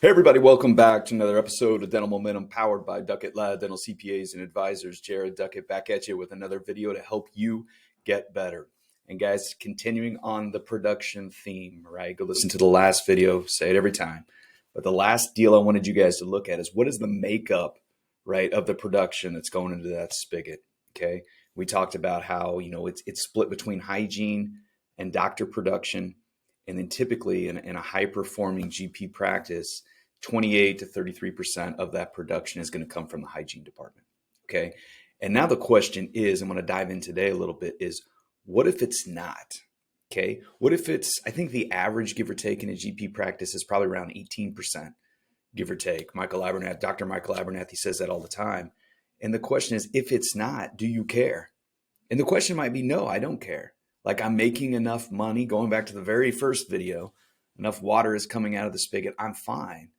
Hey everybody, welcome back to another episode of Dental Momentum powered by Duckett Ladd, Dental CPAs and Advisors. Jared Duckett back at you with another video to help you get better. And guys, continuing on the production theme, right? Go listen to the last video, say it every time. But the last deal I wanted you guys to look at is what is the makeup, right, of the production that's going into that spigot, okay? We talked about how, it's split between hygiene and doctor production. And then typically in a high-performing GP practice, 28 to 33% of that production is going to come from the hygiene department, okay? And now the question is, I'm going to dive in today a little bit, is what if it's not, okay? What if it's, I think the average give or take in a GP practice is probably around 18%, give or take. Dr. Michael Abernathy says that all the time. And the question is, if it's not, do you care? And the question might be, no, I don't care. Like I'm making enough money, going back to the very first video, enough water is coming out of the spigot, I'm fine.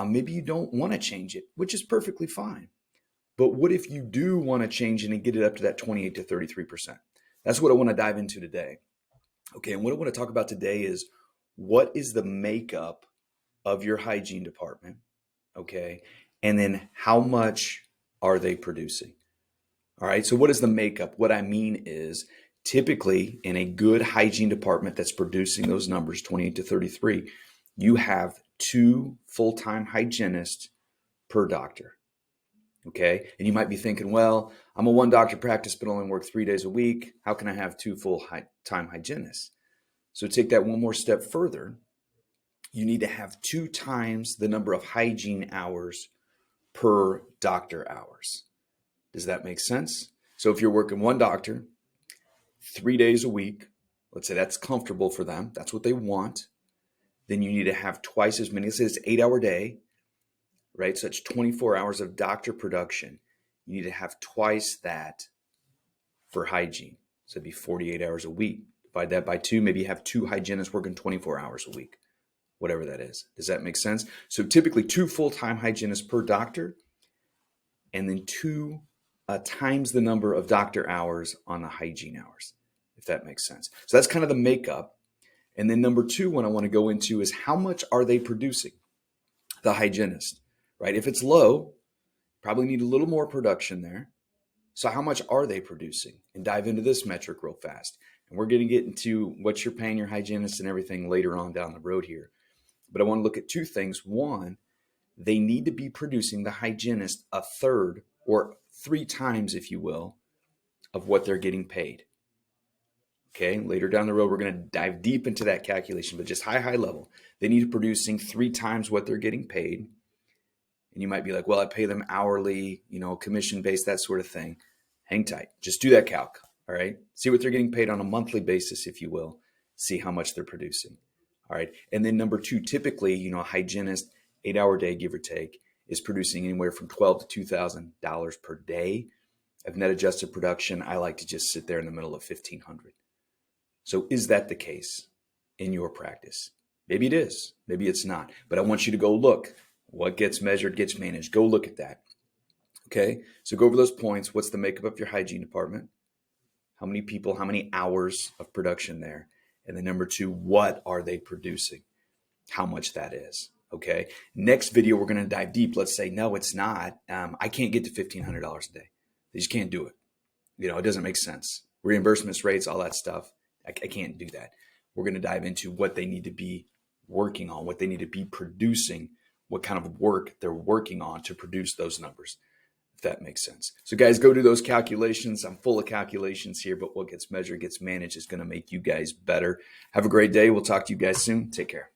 Maybe you don't want to change it, which is perfectly fine. But what if you do want to change it and get it up to that 28 to 33%? That's what I want to dive into today. Okay, and what I want to talk about today is what is the makeup of your hygiene department, okay? And then how much are they producing? All right, so what is the makeup? What I mean is typically in a good hygiene department that's producing those numbers, 28 to 33, you have 2 full-time hygienists per doctor, okay? And you might be thinking, well, I'm a 1-doctor practice, but only work 3 days a week. How can I have 2 full-time hygienists? So take that one more step further. You need to have 2 times the number of hygiene hours per doctor hours. Does that make sense? So if you're working 1 doctor, 3 days a week, let's say that's comfortable for them, that's what they want, then you need to have twice as many. Let's say it's an 8-hour day, right? So it's 24 hours of doctor production. You need to have twice that for hygiene. So it'd be 48 hours a week. Divide that by 2, maybe you have 2 hygienists working 24 hours a week, whatever that is. Does that make sense? So typically 2 full-time hygienists per doctor, and then 2 times the number of doctor hours on the hygiene hours, if that makes sense. So that's kind of the makeup. And then number 2, what I want to go into is how much are they producing, the hygienist, right? If it's low, probably need a little more production there. So how much are they producing? And dive into this metric real fast. And we're going to get into what you're paying your hygienist and everything later on down the road here. But I want to look at 2 things. One, they need to be producing the hygienist a third or 3 times, if you will, of what they're getting paid. Okay, later down the road, we're going to dive deep into that calculation, but just high level. They need to be producing 3 times what they're getting paid. And you might be like, well, I pay them hourly, commission-based, that sort of thing. Hang tight. Just do that calc, all right? See what they're getting paid on a monthly basis, if you will. See how much they're producing, all right? And then number 2, typically, a hygienist, 8-hour day, give or take, is producing anywhere from $12,000 to $2,000 per day of net adjusted production. I like to just sit there in the middle of $1,500. So is that the case in your practice? Maybe it is, maybe it's not, but I want you to go look. What gets measured gets managed. Go look at that. Okay, so go over those points. What's the makeup of your hygiene department? How many people, how many hours of production there? And then number 2, what are they producing? How much that is. Okay, next video, we're going to dive deep. Let's say, no, it's not. I can't get to $1,500 a day. They just can't do it. It doesn't make sense. Reimbursements, rates, all that stuff. I can't do that. We're going to dive into what they need to be working on, what they need to be producing, what kind of work they're working on to produce those numbers, if that makes sense. So guys, go do those calculations. I'm full of calculations here, but what gets measured gets managed is going to make you guys better. Have a great day. We'll talk to you guys soon. Take care.